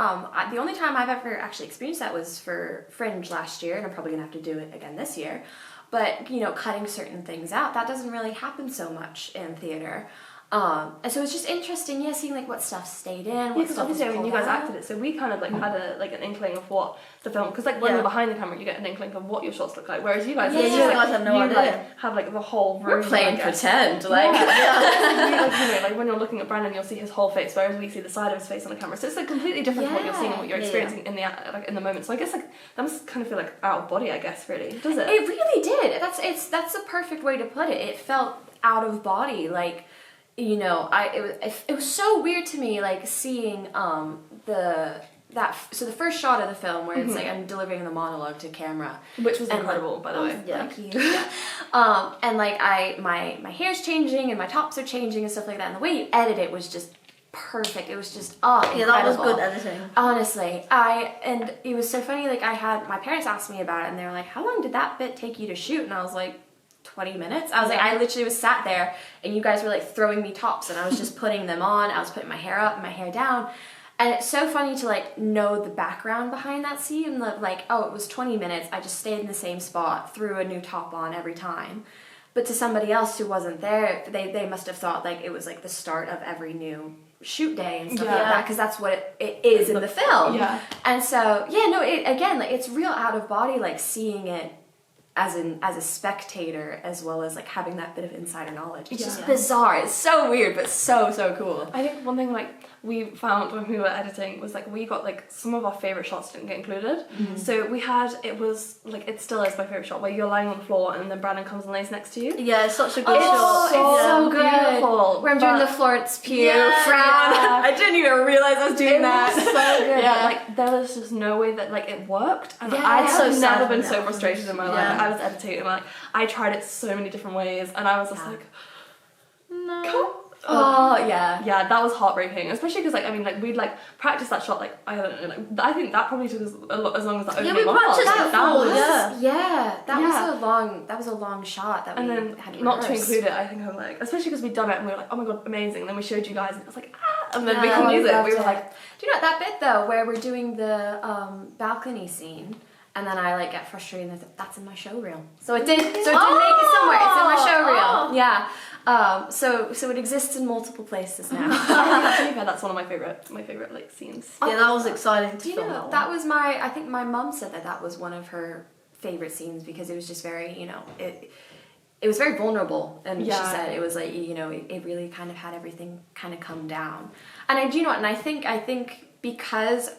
The only time I've ever actually experienced that was for Fringe last year, and I'm probably gonna have to do it again this year. But you know, cutting certain things out, that doesn't really happen so much in theater. And so it's just interesting, seeing like what stuff stayed in, what because stuff was obviously I mean you pulled guys out. acted it, so we kind of like had an inkling of what the film, because like when you're behind the camera you get an inkling of what your shots look like, whereas you guys Yeah, it's you just, guys have no you idea. like have like the whole room. We're playing I guess. pretend, Like, like like, you know, like when you're looking at Brandon, you'll see his whole face, whereas we see the side of his face on the camera. So it's like completely different from what you're seeing and what you're Yeah. experiencing in the like in the moment. So I guess like that must kind of feel like out of body, I guess, really, does it? It really did. That's a perfect way to put it. It felt out of body, like, you know, it was so weird to me, like seeing the first shot of the film where it's like I'm delivering the monologue to camera, Which was and, incredible, like, by the way. Thank you. And like my hair's changing and my tops are changing and stuff like that, and the way you edit it was just perfect. It was just Yeah, that was incredible. good editing. Honestly, and it was so funny. Like my parents asked me about it, and they were like, "How long did that bit take you to shoot?" And I was like, 20 minutes. I was like, I literally was sat there, and you guys were like throwing me tops, and I was just putting them on. I was putting my hair up and my hair down, and it's so funny to like know the background behind that scene. And like, oh, it was 20 minutes. I just stayed in the same spot, threw a new top on every time. But to somebody else who wasn't there, they must have thought like it was like the start of every new shoot day and stuff like that, because that's what it is in the film. Yeah. And so again, like it's real out of body, like seeing it as a spectator, as well as like having that bit of insider knowledge. It's just bizarre. It's so weird, but so cool. I think one thing like we found when we were editing was like we got like some of our favorite shots didn't get included. So we had, it was like, it still is my favorite shot where you're lying on the floor and then Brandon comes and lays next to you. Yeah, it's such a good It's shot. so good. Beautiful. Where I'm doing the Florence Pugh Yeah, frown. yeah. I didn't even realize I was doing that. So good. Yeah. Like there was just no way that like it worked, and Yeah. I It's have so never sad been when so that frustrated in my happens. life. Yeah. I was editing, like I tried it so many different ways, and I was just like, No. Oh yeah. yeah, that was heartbreaking, especially because like I mean like we'd like practiced that shot like I don't know, like I think that probably took us as long as that Yeah, opening we one was. practiced Like, that that full, was yeah. That was a long shot that and we then had to not to rehearse. include it, I think I'm like, especially because we'd done it and we were like, oh my god, amazing, and then we showed you guys and it was like and then we Yeah, couldn't use it. loved We were like, do you know that bit though where we're doing the balcony scene, and then I like get frustrated and I thought, that's in my show reel. So it did make it somewhere. It's in my show reel. Yeah. So it exists in multiple places now. I think that's one of my favorite like scenes. Yeah, that was exciting to Do you film know, that that one. was I think my mum said that was one of her favorite scenes because it was just very, it was very vulnerable, and she Yeah. said it was like, it really kind of had everything kind of come down. And I do know, and I think because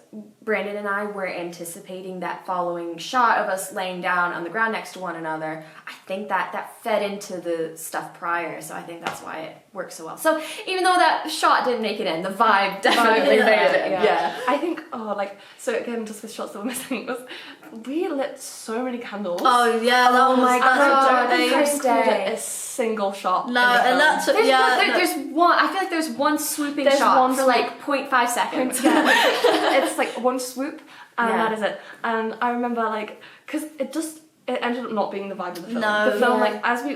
Brandon and I were anticipating that following shot of us laying down on the ground next to one another, I think that fed into the stuff prior, so I think that's why it worked so well. So even though that shot didn't make it in, the vibe definitely made it. Yeah. I think so again, just with shots that were missing, was we lit so many candles. Oh yeah, that Oh was my that's God, a the day. first day. a single shot. No, and that's There's one. I feel like there's one swooping There's shot one for like 0.5 seconds. Yeah, it's like one swoop, and Yeah. that is it. And I remember like, because it ended up not being the vibe of the film. No. The film, Yeah. like as we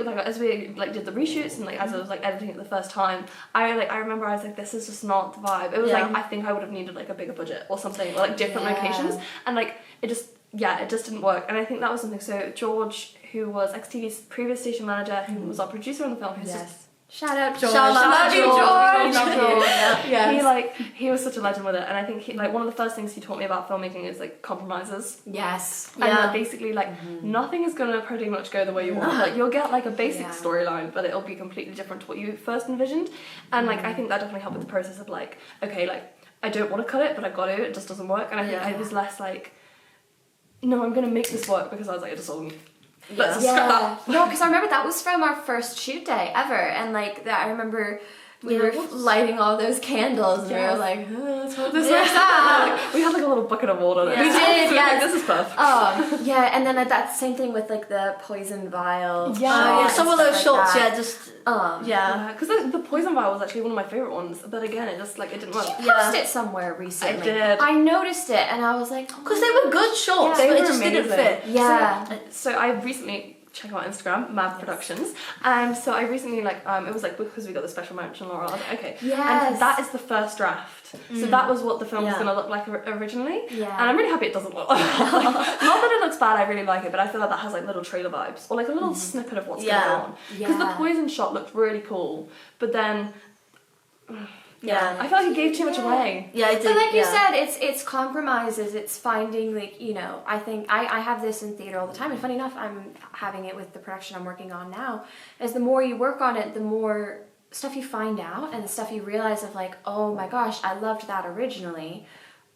did the reshoots and like as I was like editing it the first time, I remember I was like, this is just not the vibe. It was Yeah. like I think I would have needed like a bigger budget or something, or like different Yeah. locations, and like it just didn't work. And I think that was something. So George, who was XTV's previous station manager, who was our producer on the film, who's just Shout out George. Shout out Love you, George. George. Love George. Yeah. he was such a legend with it, and I think like one of the first things he taught me about filmmaking is like compromises. Yes. And Yeah. that basically like nothing is gonna pretty much go the way you want. Like you'll get like a basic Yeah. storyline, but it'll be completely different to what you first envisioned. And like I think that definitely helped with the process of like, okay, like I don't want to cut it, but I got to. It just doesn't work. And I think Yeah. I was less like, no, I'm gonna make this work, because I was like, it just doesn't. Let's just scrap Yeah. that. No, because I remember that was from our first shoot day ever, and like that I remember we were lighting all those candles, and we were like, let's hope this works out. We had like a little bucket of water. We did, So we were like, yes. this is perfect. Yeah, and then that same thing with like the poison vial. Yeah. Oh, yeah, some of those shots, that. yeah, just Yeah. yeah. Because the poison vial was actually one of my favorite ones, but again, it just like it didn't work. You posted it somewhere recently. I did. I noticed it, and I was like, Because they were good shots, Yeah, but they it were just didn't amazing. fit. yeah. So I recently, check out Instagram, Mad Productions, and so I recently it was like because we got the special mention Laura, I was like, okay, Yes. and that is the first draft. So that was what the film was Yeah. going to look like originally, Yeah. and I'm really happy it doesn't look like that. Not that it looks bad, I really like it, but I feel like that has like little trailer vibes, or like a little snippet of what's going to go on. Because the Yeah. poison shot looked really cool, but then Yeah. I feel like it gave too much away. Yeah, it did. But like you yeah. said, it's compromises. It's finding like I think I have this in theater all the time, and funny enough, I'm having it with the production I'm working on now. Is the more you work on it, the more stuff you find out, and the stuff you realize of like, oh my gosh, I loved that originally,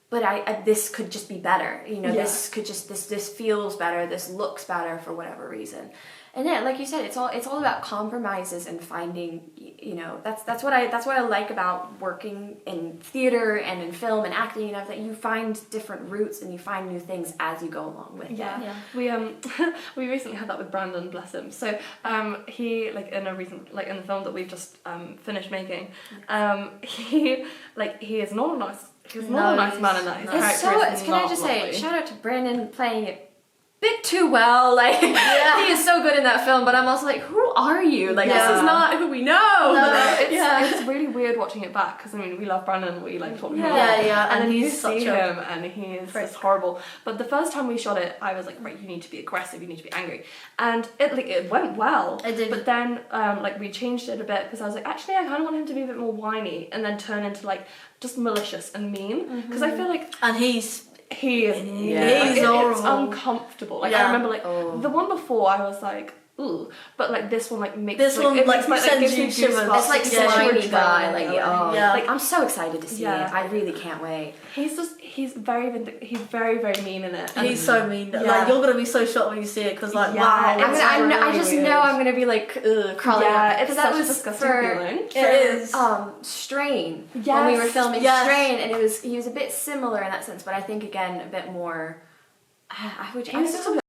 but this could just be better, you know, Yeah. this could just, this feels better, this looks better for whatever reason. And yeah, like you said, it's all about compromises and finding, you know, that's what I like about working in theater and in film and acting, you know, that you find different routes and you find new things as you go along with it. Yeah. We we recently had that with Brandon, bless him. So he, like, in the film that we've just finished making, he is not a nice man in that. His It's character is can I not just lovely. say, shout out to Brandon playing it bit too well, like he is so good in that film, but I'm also like, who are you? Like, this is not who we know. It's really weird watching it back, because I mean, we love Brandon, we like talking about him, and then you see him and he is just horrible. But the first time we shot it, I was like, right, you need to be aggressive, you need to be angry, and it went well. It did. But then we changed it a bit, because I was like, actually I kind of want him to be a bit more whiny and then turn into like just malicious and mean, because I feel like, and he is it's horrible. uncomfortable. Like I remember, like the one before, I was like, ooh, but like this one, like makes this one, it like, makes sends gives you me shivers. goosebumps. It's like Yeah. slimy Shivers guy, going like away. like I'm so excited to see it. I really can't wait. He's very very mean in it. And He's so mean. Like, you're gonna be so shocked when you see it, because like, wow, I just weird. know I'm gonna be like crawling. Yeah, it's that such a was disgusting feeling. It is. Strain. Yes. When we were filming Yes. Strain, and he was a bit similar in that sense, but I think again a bit more. He was just a bit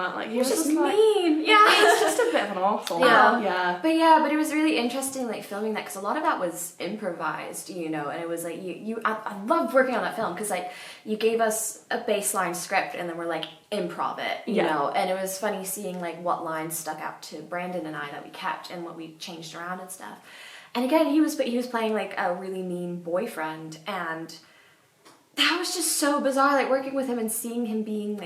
like he was just like, mean. Yeah, he's just a bit of an arsehole. Yeah. But it was really interesting, like, filming that, because a lot of that was improvised, you know, and it was like I loved working on that film, because like you gave us a baseline script and then we're like, improv it, you know, and it was funny seeing like what lines stuck out to Brandon and I that we kept and what we changed around and stuff. And again, he was playing like a really mean boyfriend, and that was just so bizarre, like working with him and seeing him being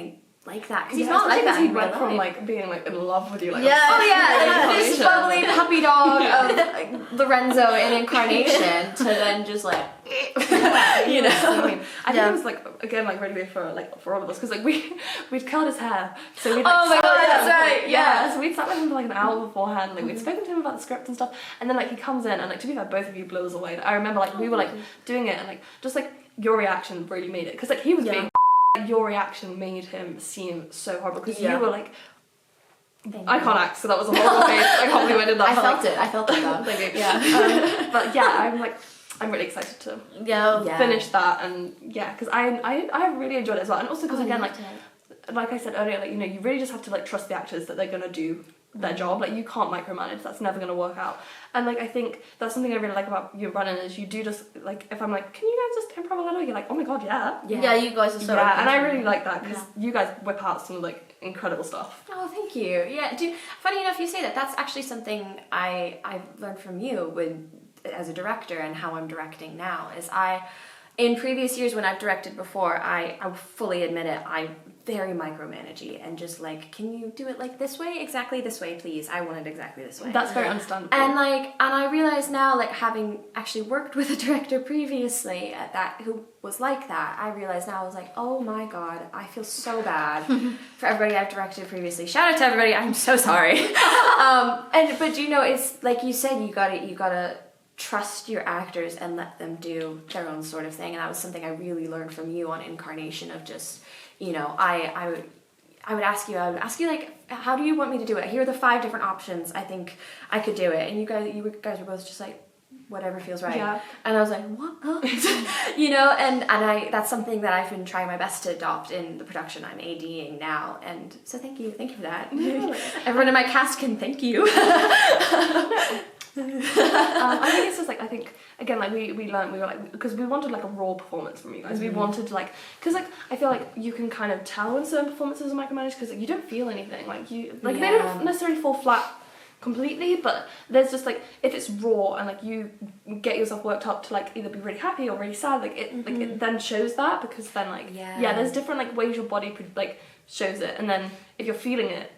like that, because he's not like that. He in went real from life. like being like in love with you, like This bubbly puppy dog of Lorenzo in Incarnation to then just like, you know. I think it was like, again, like really weird for all of us, because like we'd curled his hair, so we'd like, Oh my sat God, with that's him right, yeah. so we'd sat with him for like an hour beforehand, like we'd spoken to him about the script and stuff, and then like he comes in and like, to be fair, both of you blew us away. I remember like we were like doing it, and like just like your reaction really made it, because like he was being your reaction made him seem so horrible, because you were like, I can't act, so that was a horrible face. I can't believe I did that. I felt it though. Thank you. Yeah. But yeah, I'm really excited to finish that, and because I really enjoyed it as well, and also because again, like I said earlier, like, you know, you really just have to like trust the actors that they're gonna do their job. Like, you can't micromanage, that's never gonna work out. And like, I think that's something I really like about you and Brennan, is you do just like, if I'm like, can you guys just improv a little, you're like, oh my god, yeah, you guys are so and I really like that, because you guys whip out some like incredible stuff. Oh, thank you. Yeah, funny enough you say that. That's actually something I've learned from you as a director, and how I'm directing now, is in previous years when I've directed before, I fully admit it, I very micromanagey, and just like, can you do it like this way, exactly this way, please, I want it exactly this way. That's very understandable. And I realize now, like, having actually worked with a director previously at that who was like that, I realize now, I was like, oh my god, I feel so bad for everybody I've directed previously. Shout out to everybody, I'm so sorry. But you know, it's like you said, you gotta trust your actors and let them do their own sort of thing. And that was something I really learned from you on Incarnation, of just, you know, I would ask you like, how do you want me to do it? Here are the 5 different options. I think I could do it. And you guys were both just like, whatever feels right. Yeah. And I was like, what? Huh? You know, and that's something that I've been trying my best to adopt in the production I'm ADing now. And so thank you for that. Everyone in my cast can thank you. I think it's just like, I think again, like we learned, we were like, because we wanted like a raw performance from you guys. We wanted to like, because like I feel like you can kind of tell when certain performances are micromanaged, because like, you don't feel anything, like you like they don't necessarily fall flat completely, but there's just like, if it's raw and like you get yourself worked up to like either be really happy or really sad, like it like it then shows that, because then like there's different like ways your body like shows it, and then if you're feeling it,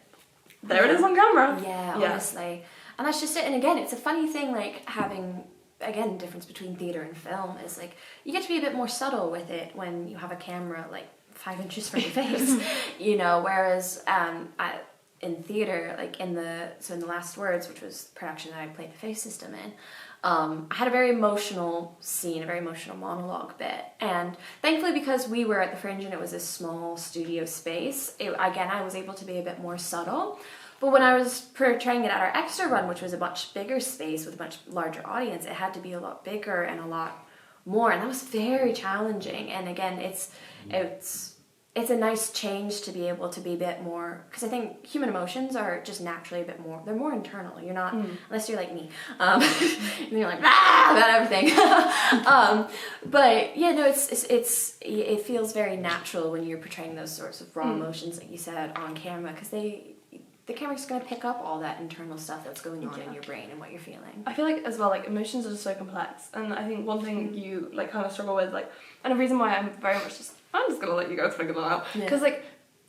there it is on camera. Honestly. And that's just it. And again, it's a funny thing, like, having, again, the difference between theatre and film is, like, you get to be a bit more subtle with it when you have a camera, like, 5 inches from your face, you know, whereas in theater, like in the Last Words, which was the production that I played the face system in, I had a very emotional scene, a very emotional monologue bit. And thankfully, because we were at the Fringe and it was a small studio space, again, I was able to be a bit more subtle. But when I was portraying it at our Exeter run, which was a much bigger space with a much larger audience, it had to be a lot bigger and a lot more. And that was very challenging. And again, it's a nice change to be able to be a bit more, because I think human emotions are just naturally a bit more, they're more internal. You're not, unless you're like me, and you're like, about everything. But yeah, no, it feels very natural when you're portraying those sorts of raw emotions, like you said, on camera, because the camera's going to pick up all that internal stuff that's going on in your brain and what you're feeling. I feel like as well, like emotions are just so complex, and I think one thing you like kind of struggle with, like, and a reason why I'm very much just, I'm just gonna let you guys figure that out, because like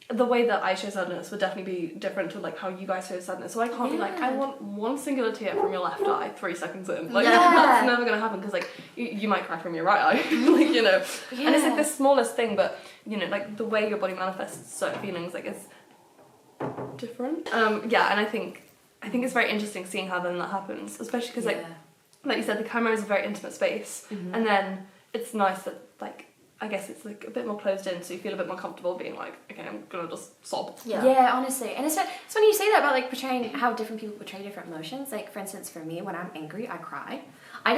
the way that I show sadness would definitely be different to like how you guys show sadness. So I can't be like, I want one singular tear from your left eye 3 seconds in, like that's never gonna happen, because like you might cry from your right eye, like, you know. And it's like the smallest thing, but you know, like the way your body manifests certain feelings, like it's different. And I think it's very interesting seeing how then that happens, especially because like you said, the camera is a very intimate space, and then it's nice that like I guess it's like a bit more closed in, so you feel a bit more comfortable being like, okay, I'm gonna just sob. Yeah, honestly. And it's funny you say that about like portraying how different people portray different emotions. Like for instance, for me, when I'm angry, I cry. I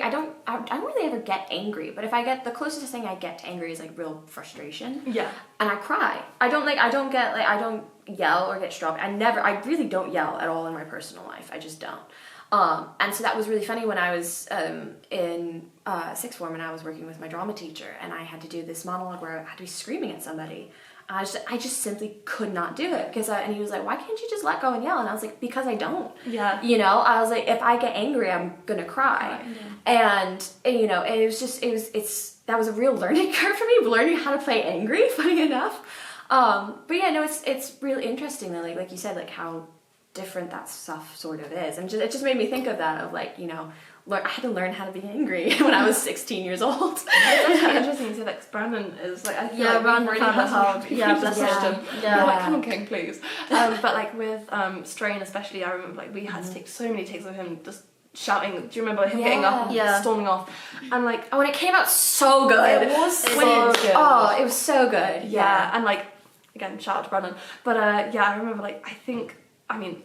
don't really ever get angry, but if I get, the closest thing I get to angry is like real frustration. Yeah. And I cry. I don't yell or get strong. I really don't yell at all in my personal life. I just don't. And so that was really funny when I was in sixth form and I was working with my drama teacher, and I had to do this monologue where I had to be screaming at somebody. I just simply could not do it, because and he was like, why can't you just let go and yell? And I was like, because I don't. Yeah. You know, I was like, if I get angry, I'm gonna cry. And you know, it was that was a real learning curve for me, learning how to play angry, funny enough. But yeah, no, it's really interesting though, like you said, like how different that stuff sort of is, and it just made me think of that, of like, you know, I had to learn how to be angry when I was 16 years old. It's actually interesting to say that, 'cause Brandon is like, I feel like Brandon really has hard. Bless him. Like, come on, King, please. But like with Strain especially, I remember like we had to take so many takes of him just shouting. Do you remember him getting up and storming off? And like, when it came out so good. It was so good. Oh, it was so good. Yeah, and like, again, shout out to Brandon. But I remember like, I mean,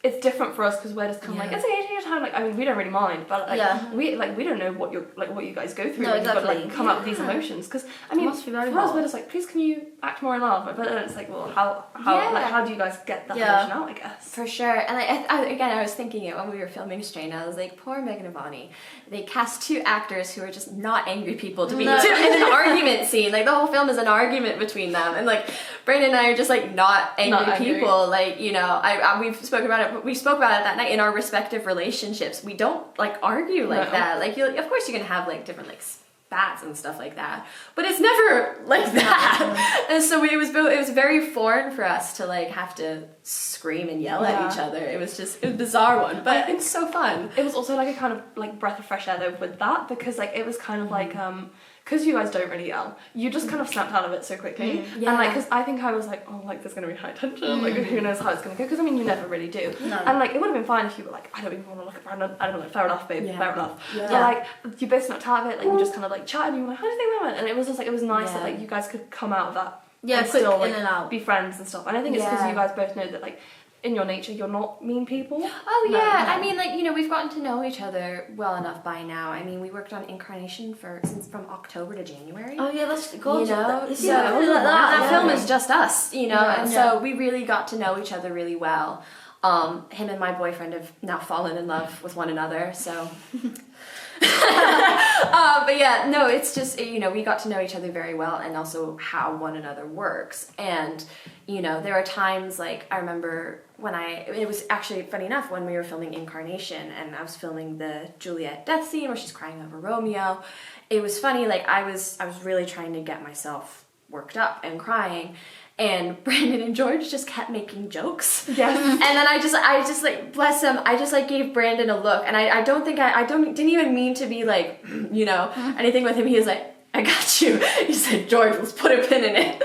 it's different for us because we're just kind of like, it's okay, take your time. Like, I mean, we don't really mind, but like, we don't know what you guys go through when you've got to like come up with these emotions. Because I mean, for us, we're just like, please, can you act more in love? But then it's like, well, how do you guys get that emotion out? I guess for sure. And like, I was thinking it when we were filming Strain. I was like, poor Megan and Bonnie. They cast 2 actors who are just not angry people to be in an argument scene. Like the whole film is an argument between them, and like Brandon and I are just like not angry people. Like, you know, we've spoken about it. We spoke about it that night in our respective relationships. We don't like argue like that. Like, of course you're gonna have like different like spats and stuff like that, but it's never like that. And so it was very foreign for us to like have to scream and yell at each other. It was a bizarre one, but it's so fun. It was also like a kind of like breath of fresh air though with that, because like it was kind of like because you guys don't really yell, you just kind of snapped out of it so quickly. And like, because I think I was like, oh, like there's gonna be high tension, like who knows how it's gonna go, because I mean you never really do. And like it would have been fine if you were like, I don't even want to look at Brandon, I don't know, fair enough babe, fair enough. But like you both snapped out of it, like you just kind of like chatted and you were like, how do you think that went? And it was just like, it was nice that like you guys could come out of that and still like in and out, be friends and stuff. And I think it's because you guys both know that like in your nature you're not mean people. I mean, like, you know, we've gotten to know each other well enough by now. I mean, we worked on Incarnation since from October to January. Oh yeah, that's gorgeous. You know, that film is just us, you know, and so we really got to know each other really well. Him and my boyfriend have now fallen in love with one another, so but yeah, no, it's just, you know, we got to know each other very well, and also how one another works. And you know, there are times like I remember it was actually funny enough when we were filming Incarnation and I was filming the Juliet death scene where she's crying over Romeo. It was funny, like I was really trying to get myself worked up and crying, and Brandon and George just kept making jokes. Yes. And then I just like, bless him, I just like gave Brandon a look, and I didn't even mean to be like, you know, anything with him. He was like, I got you. He said, George, let's put a pin in it.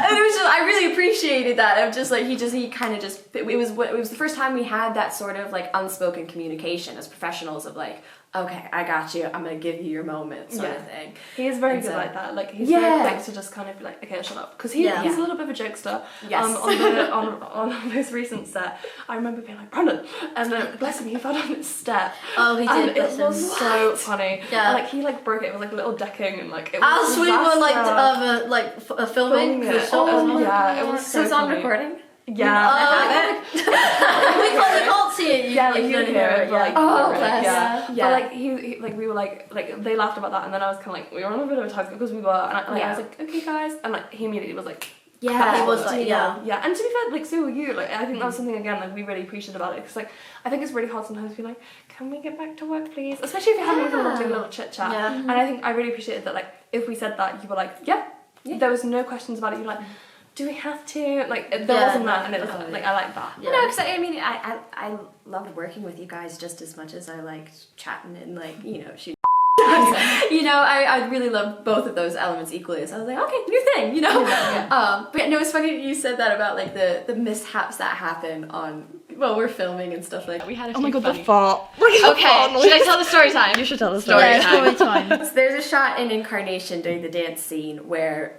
And it was just, I really appreciated that. Of just like, he kind of just, it was the first time we had that sort of like unspoken communication as professionals of like, okay, I got you, I'm gonna give you your moment sort of thing. He is very good like that. Like, he's very quick to just kind of be like, okay, shut up. Because he's a little bit of a jokester. Yes. On our most recent set, I remember being like, Brandon, and then bless him, he fell down this step. Oh, he did. And it was so funny. Yeah. And, like, he like broke it. It was like a little decking, and like it was. As we were filming the shot. It was so it's on funny. recording. Yeah. we can't see it. Yeah, like you can hear it, but like, bless. But like he like we were like they laughed about that, and then I was kind of like, we were on a bit of a time because we were, and I was like, okay guys, and like he immediately was like, yeah, he was like, yeah, and to be fair, like so were you. Like I think that was something again like we really appreciated about it, because like I think it's really hard sometimes to be like, can we get back to work please, especially if you're having like a lovely little chit chat. And I think I really appreciated that, like if we said that, you were like, there was no questions about it. You're like, do we have to? Like, there wasn't that, and it was like, I like that. Yeah. No, because I mean, I loved working with you guys just as much as I liked chatting and like, you know, shooting. You know, I really loved both of those elements equally. So I was like, okay, new thing, you know. But yeah, no, it's funny you said that about like the mishaps that happen on while we're filming and stuff like that. We had a few the funny... fart. Okay, should I tell the story time? You should tell the story time. So there's a shot in Incarnation during the dance scene where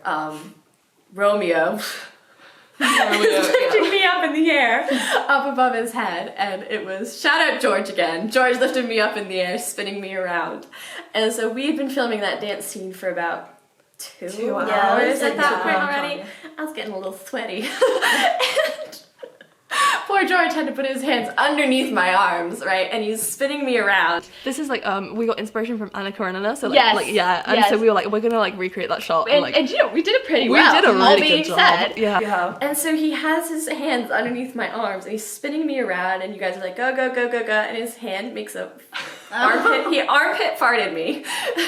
Romeo is lifting me up in the air, up above his head, and it was, shout out George again. George lifted me up in the air, spinning me around. And so we had been filming that dance scene for about 2 hours at that point already. I was getting a little sweaty. And poor George had to put his hands underneath my arms, right? And he's spinning me around. This is like we got inspiration from Anna Karenina, so like so we were like, we're gonna like recreate that shot, and you know, we did it pretty well. We did a really good job. Said. Yeah. And so he has his hands underneath my arms and he's spinning me around, and you guys are like, go, go, go, go, go, and his hand makes a armpit. He armpit farted me,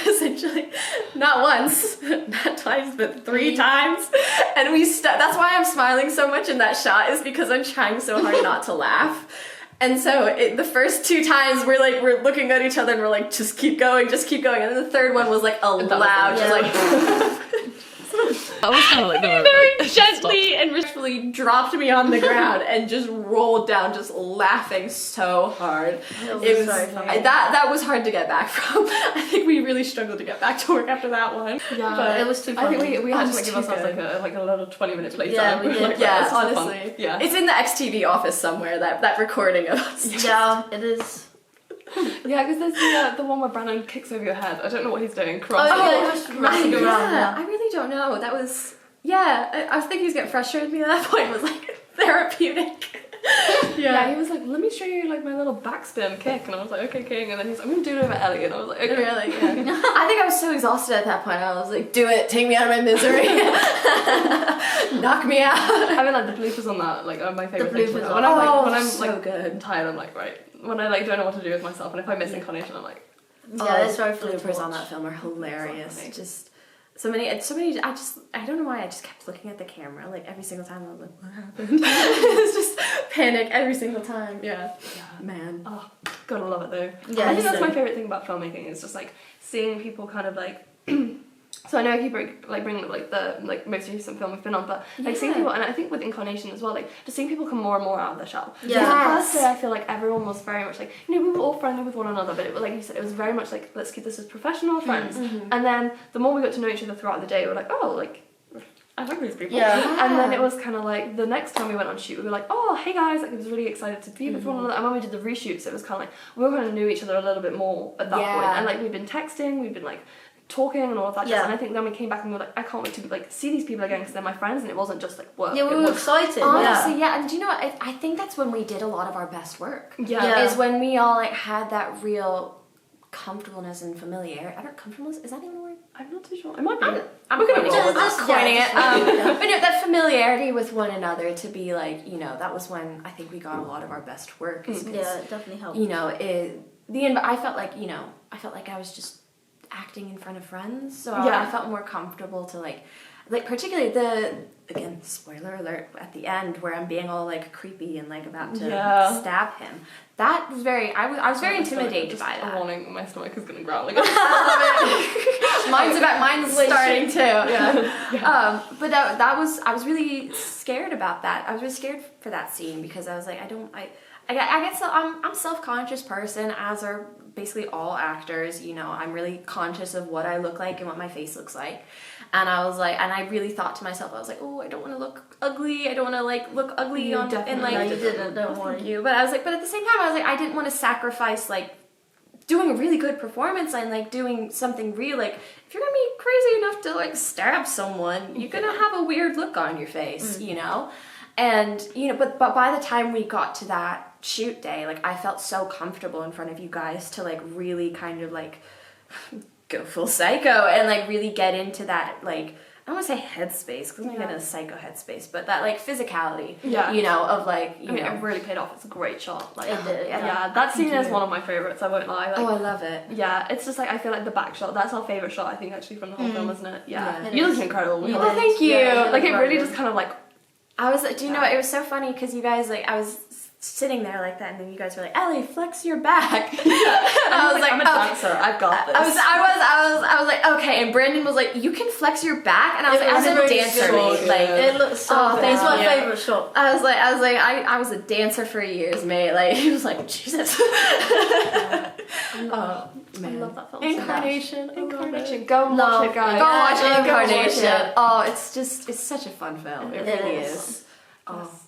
essentially, not once, not twice, but 3 times. And that's why I'm smiling so much in that shot, is because I'm trying so hard not to laugh. And so the first 2 times we're looking at each other and we're like, just keep going. And then the third one was like a loud, just like. That was kind of like the moment. Very gently and respectfully dropped me on the ground and just rolled down, just laughing so hard. It was so funny. that was hard to get back from. I think we really struggled to get back to work after that one. Yeah, but it was too funny. I think we had to give ourselves like a little 20-minute playtime. Yeah, we did. Like, yeah, honestly. Yeah. It's in the XTV office somewhere, that recording of us. Yeah, it is. Yeah, because there's the one where Brandon kicks over your head. I don't know what he's doing. He was running around. Yeah, I really don't know. That was, I was thinking he was getting frustrated with me at that point. It was like therapeutic. Yeah, he was like, let me show you like my little backspin kick, and I was like, okay, king. And then he's like, I'm gonna do it over Ellie, and I was like, okay. Really? Yeah. I think I was so exhausted at that point. I was like, do it, take me out of my misery, knock me out. I mean, like the bloopers on that, like are my favorite things. bloopers When I'm so like good. tired, I'm like, right. When I like don't know what to do with myself, and if I miss Incarnation, I'm like, Yeah, it's very funny. Bloopers on that film are hilarious. Just so many. I don't know why I just kept looking at the camera like every single time. I was like, what happened? It's just panic every single time. Yeah. Man. oh, gotta love it though. Yeah, I think that's so- my favorite thing about filmmaking is just like seeing people kind of like. So I know I keep bringing up like the most recent film we've been on, but like seeing people, and I think with Incarnation as well, like just seeing people come more and more out of their shell. Yeah. Because the first day I feel like everyone was very much like, you know, we were all friendly with one another, but it, like you said, it was very much like, let's keep this as professional friends. And then the more we got to know each other throughout the day, we were like, oh, like I like these people. Yeah. And then it was kind of like the next time we went on shoot, we were like, oh, hey guys, like I was really excited to be with one another. And when we did the reshoots, it was kind of like we all kind of knew each other a little bit more at that point. And like we've been texting, we've been like talking and all of that jazz. And I think then we came back and we were like, I can't wait to like see these people again because they're my friends, and it wasn't just like work. Yeah, we were excited. Honestly, yeah. And do you know what? I think that's when we did a lot of our best work. Yeah. Is when we all like had that real comfortableness and familiarity. I don't comfortableness. Is that even a word? I'm not too sure. It might be. I'm gonna roll with just that. coining it. Yeah. But no, that familiarity with one another to be like, you know, that was when I think we got a lot of our best work. Yeah, it definitely helped. You know, I felt like, you know, I was just acting in front of friends, so I felt more comfortable to like particularly again, spoiler alert, at the end where I'm being all like creepy and like about to stab him. That was I was very intimidated by that. A warning, my stomach is gonna growl again. I Mine's starting too. Yeah. But that was, I was really scared about that. I was really scared for that scene because I was like, I'm a self-conscious person, as are basically all actors. You know, I'm really conscious of what I look like and what my face looks like. And I was like, and I really thought to myself, I was like, oh, I don't want to look ugly. I don't want to like look ugly You on definitely and like. No, you didn't. Don't worry. Thank you. But I was like, but at the same time, I was like, I didn't want to sacrifice like doing a really good performance and like doing something real. Like, if you're gonna be crazy enough to like stab someone, you're gonna have a weird look on your face, you know. And you know, but by the time we got to that shoot day, like I felt so comfortable in front of you guys to like really kind of like go full psycho and like really get into that, like, I don't want to say headspace because I'm not in a psycho headspace, but that like physicality, you know, of like, you know, it really paid off. It's a great shot. Like, It did, yeah, that scene is one of my favorites. I won't lie. Like, I love it. yeah, it's just like I feel like the back shot. That's our favorite shot, I think, actually, from the whole film, isn't it? Yeah, Yeah. you look incredible. You Oh, did. thank you. Yeah, like it really incredible. just kind of like. I was, do you know what, it was so funny because you guys, like, I was sitting there like that and then you guys were like, Ellie, flex your back. I was like, I'm a dancer. I've got this. I was like, okay, and Brandon was like, you can flex your back, and I was like, I was a dancer, so mate. Like, it looks so good. It's my favorite shot. I was a dancer for years, mate. Like, he was like, Jesus. Oh, I man. love that film. Incarnation. So much. Incarnation. Go Go watch watch it, guys. Go watch Yeah, go watch Incarnation. it. Oh, it's such a fun film. It really is. is. Oh.